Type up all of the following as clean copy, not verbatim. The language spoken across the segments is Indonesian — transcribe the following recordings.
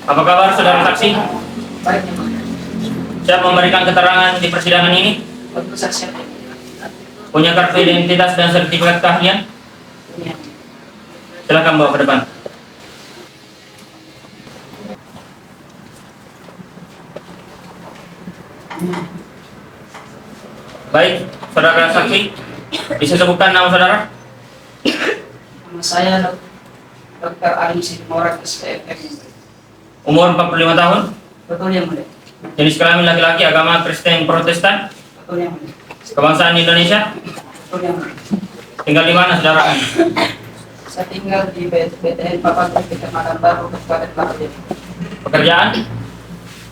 Apa kabar saudara saksi? Baik, Yang Mulia. Siap memberikan keterangan di persidangan ini? Untuk saksi yang Punya kartu identitas dan sertifikat keahlian? punya. Silakan bawa ke depan. Baik, saudara saksi, bisa sebutkan nama saudara? Nama saya Dr. Ali Sidimora, SPFM. Umur 45 tahun, Betul, Yang Mulia. jenis kelamin laki-laki, agama Kristen Protestan, Betul, Yang Mulia. kebangsaan Indonesia, Betul, Yang Mulia. tinggal di mana saudara? Saya tinggal di BTN Papua, Kecamatan Baru, Kabupaten Bangka. Pekerjaan?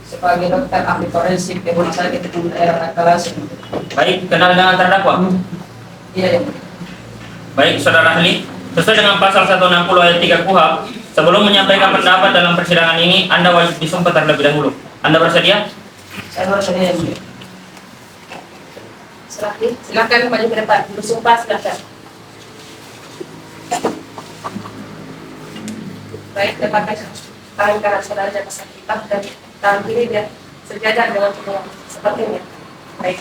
Sebagai dokter ahli forensik di Rumah Sakit Umum Daerah Takalasi. Baik, kenal dengan terdakwa? Iya, Yang Mulia. Baik, saudara ahli, sesuai dengan pasal 160 ayat 3 KUHP, sebelum menyampaikan pendapat dalam persidangan ini, Anda wajib disumpah terlebih dahulu. Anda bersedia? Saya bersedia, Yang Mulia. Silakan maju ke depan. Bersumpah silakan. Baik, dapatkan tangan kanan saudara jaga kita dan tangan kiri biar sejajar dengan semua seperti ini. Baik.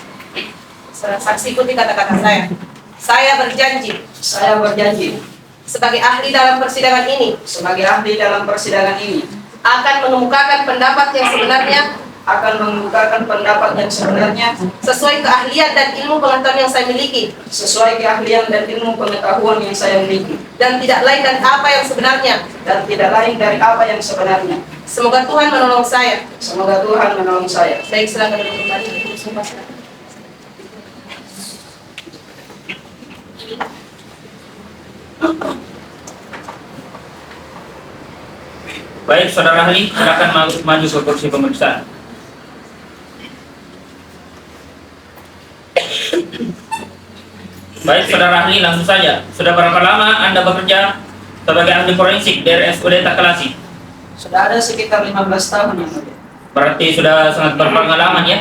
Saudara saksi ikuti kata-kata saya. Saya berjanji Saya berjanji sebagai ahli dalam persidangan ini sebagai ahli dalam persidangan ini akan mengemukakan pendapat yang sebenarnya akan mengemukakan pendapat yang sebenarnya sesuai keahlian dan ilmu pengetahuan yang saya miliki sesuai keahlian dan ilmu pengetahuan yang saya miliki dan tidak lain dan apa yang sebenarnya. dan tidak lain dari apa yang sebenarnya. Semoga Tuhan menolong saya. Semoga Tuhan menolong saya. Baik, silakan duduk kembali. Bersumpah silakan. Baik, saudara ahli, silakan maju ke kursi pemeriksaan. Baik, saudara ahli, langsung saja. Sudah berapa lama Anda bekerja sebagai ahli forensik di RSUD Takalasi? Sudah ada sekitar 15 tahun, Yang Mulia. Berarti sudah sangat berpengalaman ya?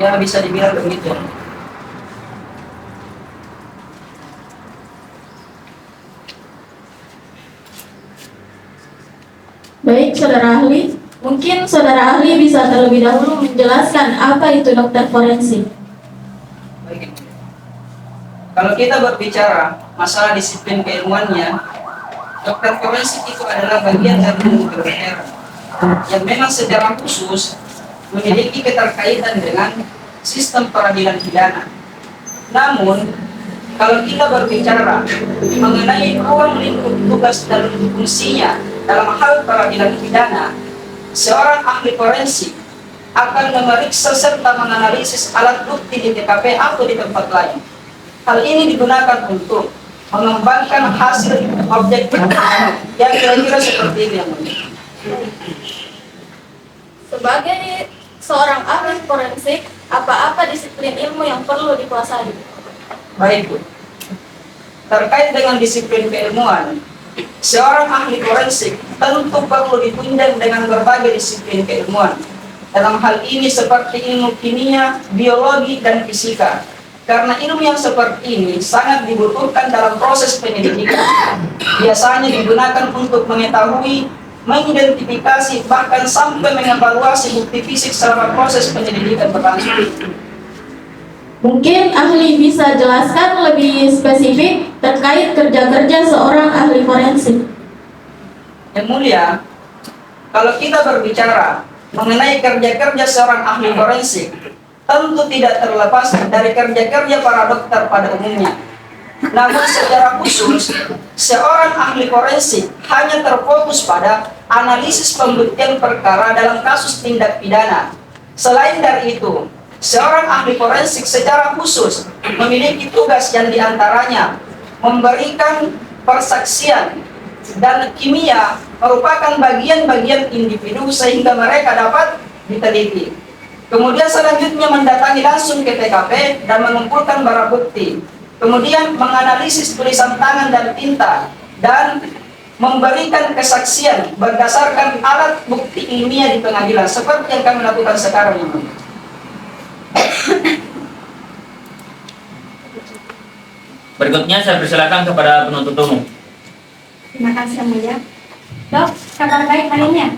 Ya, bisa dibilang begitu. Baik, saudara ahli. Mungkin saudara ahli bisa terlebih dahulu menjelaskan apa itu dokter forensik. Baik, Yang Mulia. Kalau kita berbicara masalah disiplin keilmuannya, dokter forensik itu adalah bagian dari ilmu kedokteran yang memang secara khusus memiliki keterkaitan dengan sistem peradilan pidana. Namun, kalau kita berbicara mengenai ruang lingkup tugas dan fungsinya dalam hal peradilan pidana, seorang ahli forensik akan memeriksa serta menganalisis alat bukti di TKP atau di tempat lain. Hal ini digunakan untuk mengembangkan hasil objektif yang kira-kira seperti ini, Yang Mulia. Sebagai seorang ahli forensik, apa-apa disiplin ilmu yang perlu dikuasai? Baik, Bu. Terkait dengan disiplin keilmuan, seorang ahli forensik tentu perlu ditunjang dengan berbagai disiplin keilmuan. Dalam hal ini seperti ilmu kimia, biologi, dan fisika. Karena ilmu yang seperti ini sangat dibutuhkan dalam proses penyelidikan. Biasanya digunakan untuk mengetahui, mengidentifikasi, bahkan sampai mengevaluasi bukti fisik selama proses penyelidikan berlangsung. Mungkin ahli bisa jelaskan lebih spesifik terkait kerja-kerja seorang ahli forensik. Yang Mulia, kalau kita berbicara mengenai kerja-kerja seorang ahli forensik, tentu tidak terlepas dari kerja-kerja para dokter pada umumnya. Namun secara khusus, seorang ahli forensik hanya terfokus pada analisis pembuktian perkara dalam kasus tindak pidana. Selain dari itu, seorang ahli forensik secara khusus memiliki tugas yang diantaranya memberikan persaksian dan kimia merupakan bagian-bagian individu sehingga mereka dapat diteliti. Kemudian selanjutnya mendatangi langsung ke TKP dan mengumpulkan barang bukti. Kemudian menganalisis tulisan tangan dan tinta dan memberikan kesaksian berdasarkan alat bukti ilmiah di pengadilan seperti yang kami lakukan sekarang ini. Berikutnya saya persilakan kepada penuntut umum. Terima kasih, Yang Mulia. Dok, kabar baik hari ini ya?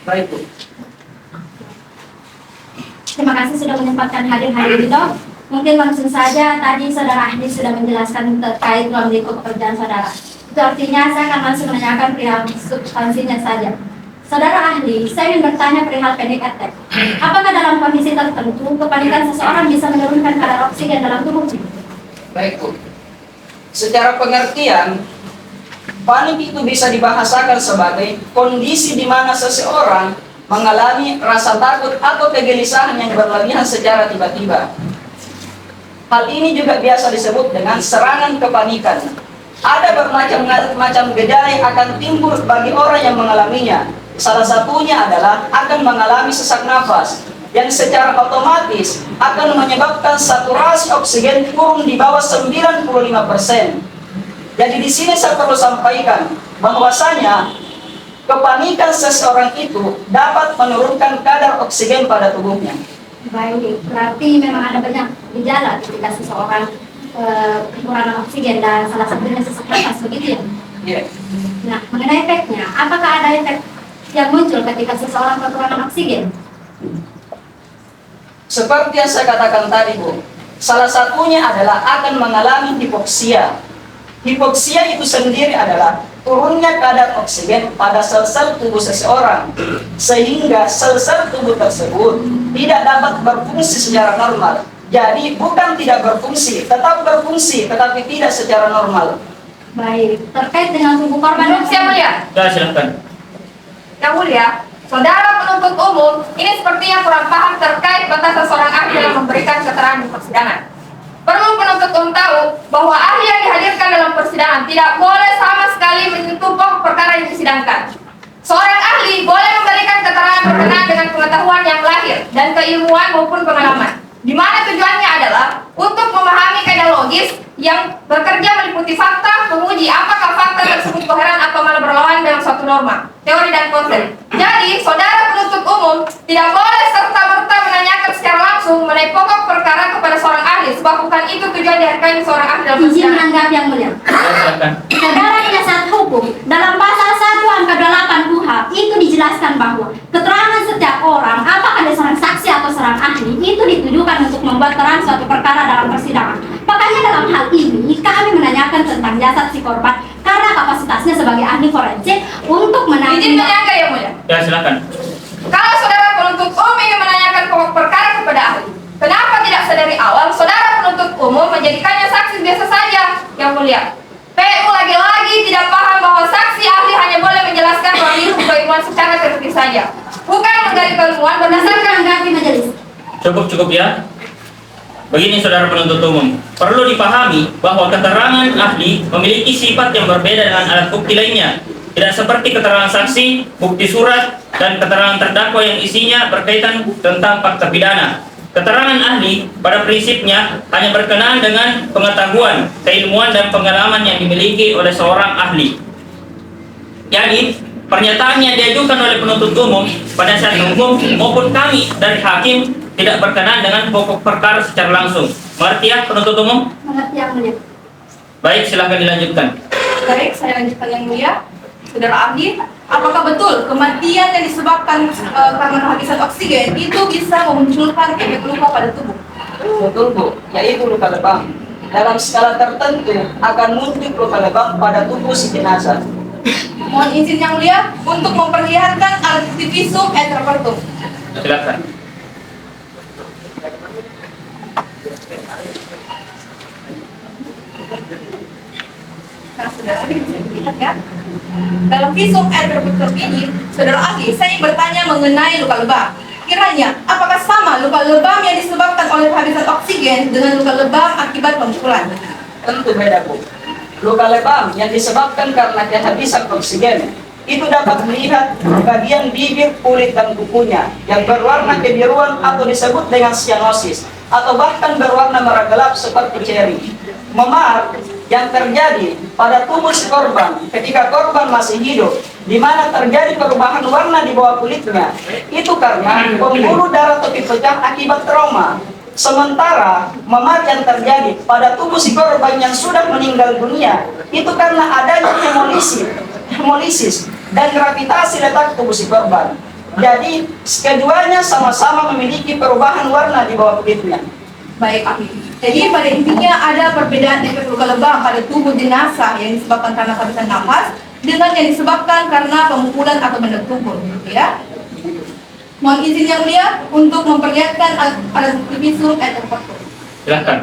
Baik, Bu. Terima kasih sudah menyempatkan hadir-hadir itu. Mungkin langsung saja tadi saudara ahli sudah menjelaskan terkait ruang lingkup pekerjaan saudara. Itu artinya saya akan langsung menanyakan perihal substansinya saja. Saudara ahli, saya ingin bertanya perihal panic attack. Apakah dalam kondisi tertentu kepanikan seseorang bisa menurunkan kadar oksigen dalam tubuhnya? Baik, Bu. Secara pengertian, panik itu bisa dibahasakan sebagai kondisi di mana seseorang mengalami rasa takut atau kegelisahan yang berlebihan secara tiba-tiba. Hal ini juga biasa disebut dengan serangan kepanikan. Ada bermacam-macam gejala yang akan timbul bagi orang yang mengalaminya. Salah satunya adalah akan mengalami sesak nafas yang secara otomatis akan menyebabkan saturasi oksigen turun di bawah 95%. Jadi di sini saya perlu sampaikan bahwasanya kepanikan seseorang itu dapat menurunkan kadar oksigen pada tubuhnya. Baik, berarti memang ada banyak gejala ketika seseorang kekurangan oksigen dan salah satunya sesak nafas, begitu ya? Iya. Nah, mengenai efeknya, apakah ada efek yang muncul ketika seseorang kekurangan oksigen? Seperti yang saya katakan tadi, Bu, salah satunya adalah akan mengalami hipoksia. Hipoksia itu sendiri adalah turunnya kadar oksigen pada sel-sel tubuh seseorang, sehingga sel-sel tubuh tersebut tidak dapat berfungsi secara normal. Jadi bukan tidak berfungsi, tetap berfungsi, tetapi tidak secara normal. Baik, terkait dengan tubuh korban. Yang mulia, Ya, silahkan. yang mulia, saudara penuntut umum ini sepertinya kurang paham terkait batasan seorang ahli dalam memberikan keterangan di persidangan. Perlu penuntut umum tahu bahwa ahli yang dihadirkan dalam persidangan tidak boleh sama sekali menyentuh pokok perkara yang disidangkan. Seorang ahli boleh memberikan keterangan berkenaan dengan pengetahuan yang lahir dan keilmuan maupun pengalaman, di mana tujuannya adalah untuk memahami kaidah logis yang bekerja meliputi fakta, menguji apakah fakta tersebut koheren atau malah berlawanan dengan suatu norma, teori dan konsep. Jadi, saudara penuntut umum tidak boleh serta-merta menanyakan secara langsung mengenai pokok perkara kepada seorang ahli, sebab bukan itu tujuan dihadirkan seorang ahli dalam Izin persidangan. menanggapi yang mulia. Ya, silahkan. Saudara penasihat hukum, dalam pasal 1 angka 8 KUHP itu dijelaskan bahwa keterangan setiap orang, apakah ada seorang saksi atau seorang ahli, itu ditujukan untuk membuat terang suatu perkara dalam persidangan. Makanya dalam hal ini kami menanyakan tentang jasad si korban karena kapasitasnya sebagai ahli forensik untuk Izin menangani. menyangka yang mulia. Ya, silahkan. Kalau saudara penuntut umum ingin menanyakan pokok perkara kepada ahli, kenapa tidak sedari awal saudara penuntut umum menjadikannya saksi biasa saja, yang mulia? PU lagi-lagi tidak paham bahwa saksi ahli hanya boleh menjelaskan bahwa ilmu keilmuan secara teoritis saja, bukan menggali keilmuan Izin berdasarkan. menanggapi majelis. Cukup ya. Begini saudara penuntut umum, perlu dipahami bahwa keterangan ahli memiliki sifat yang berbeda dengan alat bukti lainnya. Tidak seperti keterangan saksi, bukti surat, dan keterangan terdakwa yang isinya berkaitan tentang fakta pidana. Keterangan ahli pada prinsipnya hanya berkenaan dengan pengetahuan, keilmuan, dan pengalaman yang dimiliki oleh seorang ahli. Jadi, pernyataan yang diajukan oleh penuntut umum, penasihat hukum, maupun kami dari hakim tidak berkenaan dengan pokok perkara secara langsung. Mengerti ya penuntut umum? Mengerti yang mulia. Baik, silahkan dilanjutkan. Baik, saya lanjutkan yang mulia. Saudara ahli, apakah betul kematian yang disebabkan karena kehabisan oksigen itu bisa memunculkan efek luka pada tubuh? Betul, Bu, yaitu luka lebam. Dalam skala tertentu akan muncul luka lebam pada tubuh si jenazah. Mohon izin yang mulia untuk memperlihatkan alat bukti visum et repertum. Silakan. Nah, saudara ahli bisa dilihat ya. Dalam visum et repertum ini, saudara ahli, saya ingin bertanya mengenai luka lebam. Kiranya, apakah sama luka lebam yang disebabkan oleh kehabisan oksigen dengan luka lebam akibat pemukulan? Tentu beda, Bu. Luka lebam yang disebabkan karena kehabisan oksigen itu dapat melihat bagian bibir, kulit, dan kukunya yang berwarna kebiruan atau disebut dengan cyanosis, atau bahkan berwarna merah gelap seperti ceri. Memar yang terjadi pada tubuh si korban ketika korban masih hidup, di mana terjadi perubahan warna di bawah kulitnya, itu karena pembuluh darah tepi pecah akibat trauma. Sementara memar yang terjadi pada tubuh si korban yang sudah meninggal dunia, itu karena adanya hemolisis dan gravitasi letak tubuh si korban. Jadi keduanya sama-sama memiliki perubahan warna di bawah kulitnya. Baik, ahli. Jadi pada intinya ada perbedaan efek luka lebam pada tubuh jenazah yang disebabkan karena kehabisan nafas dengan yang disebabkan karena pemukulan atau benda tubuh, ya. Mohon izin yang mulia untuk memperlihatkan alat bukti visum et repertum. Silahkan.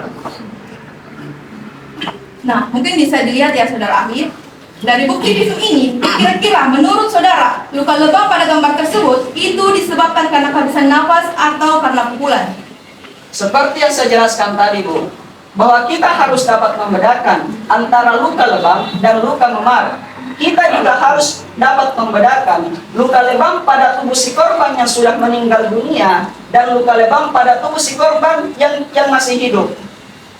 Nah, mungkin bisa dilihat ya saudara ahli. Dari bukti visum ini, kira-kira menurut saudara, luka lebam pada gambar tersebut itu disebabkan karena kehabisan nafas atau karena pukulan? Seperti yang saya jelaskan tadi, Bu, bahwa kita harus dapat membedakan antara luka lebam dan luka memar. Kita juga harus dapat membedakan luka lebam pada tubuh si korban yang sudah meninggal dunia dan luka lebam pada tubuh si korban yang masih hidup.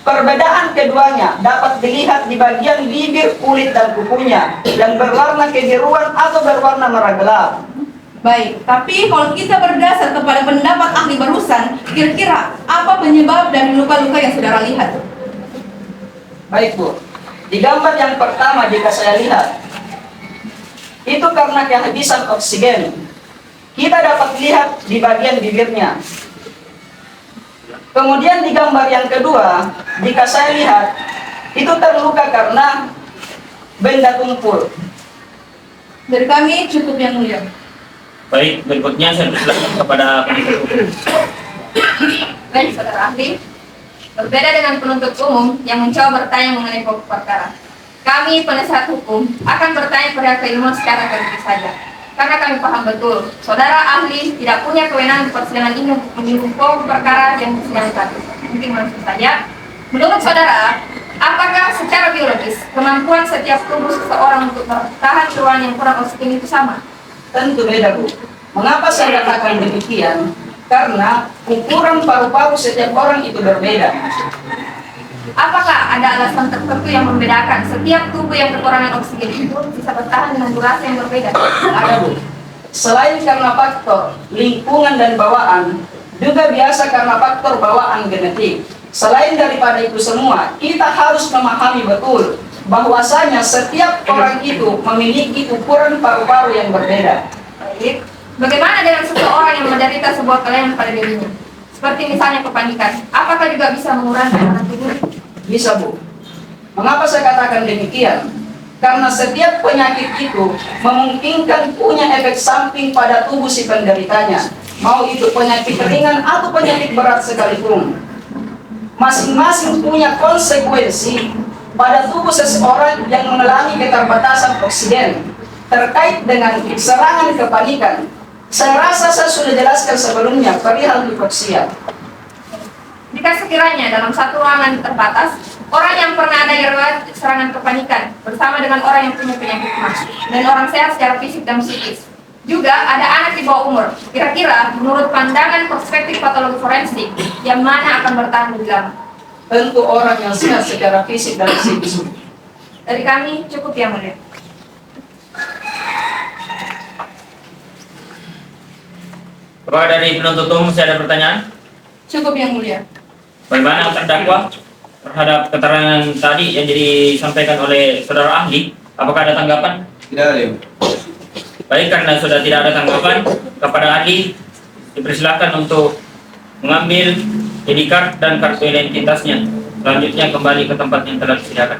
Perbedaan keduanya dapat dilihat di bagian bibir, kulit, dan kukunya yang berwarna kebiruan atau berwarna merah gelap. Baik, tapi kalau kita berdasar kepada pendapat ahli barusan, kira-kira apa penyebab dari luka-luka yang saudara lihat? Baik, Bu. Di gambar yang pertama jika saya lihat, itu karena kehabisan oksigen. Kita dapat lihat di bagian bibirnya. Kemudian di gambar yang kedua, jika saya lihat, itu terluka karena benda tumpul. Dari kami cukup yang mulia. Baik, berikutnya saya persilakan kepada penuntut umum. Baik, saudara ahli. Berbeda dengan penuntut umum yang mencoba bertanya mengenai pokok perkara, kami penasihat hukum akan bertanya pada keilmuan secara tertulis saja. Karena kami paham betul, saudara ahli tidak punya kewenangan di persidangan ini untuk menyinggung pokok perkara yang disidangkan. Mungkin langsung saja. Menurut saudara, apakah secara biologis kemampuan setiap tubuh seseorang untuk bertahan di ruangan yang kurang oksigen itu sama? Tentu beda, Bu. Mengapa saya katakan demikian? Karena ukuran paru-paru setiap orang itu berbeda. Apakah ada alasan tertentu yang membedakan setiap tubuh yang kekurangan oksigen itu bisa bertahan dengan durasi yang berbeda? Ada, Bu. Selain karena faktor lingkungan dan bawaan, juga biasa karena faktor bawaan genetik. Selain daripada itu semua, kita harus memahami betul bahwasanya setiap orang itu memiliki ukuran paru-paru yang berbeda. Baik. Bagaimana dengan seseorang yang menderita sebuah kelainan pada dirinya? Seperti misalnya kepanikan, apakah juga bisa mengurangi tekanan tubuh? Bisa, Bu. Mengapa saya katakan demikian? Karena setiap penyakit itu memungkinkan punya efek samping pada tubuh si penderitanya. Mau itu penyakit ringan atau penyakit berat sekalipun. Masing-masing punya konsekuensi pada tubuh seseorang yang mengalami keterbatasan oksigen terkait dengan serangan kepanikan. Saya rasa saya sudah jelaskan sebelumnya perihal hipoksia. Jika sekiranya dalam satu ruangan terbatas, orang yang pernah ada riwayat serangan kepanikan bersama dengan orang yang punya penyakit MA dan orang sehat secara fisik dan psikis, juga ada anak di bawah umur, kira-kira menurut pandangan perspektif patologi forensik, yang mana akan bertahan lebih lama? Tentu orang yang sehat secara fisik dan psikis. Dari kami cukup yang mulia. Apakah dari penuntut umum saya ada pertanyaan? Cukup yang mulia. Bagaimana terdakwa terhadap keterangan tadi yang disampaikan oleh saudara ahli? Apakah ada tanggapan? Tidak ada. Baik, karena sudah tidak ada tanggapan, kepada ahli dipersilakan untuk mengambil ID card dan kartu identitasnya. Selanjutnya kembali ke tempat yang telah disediakan.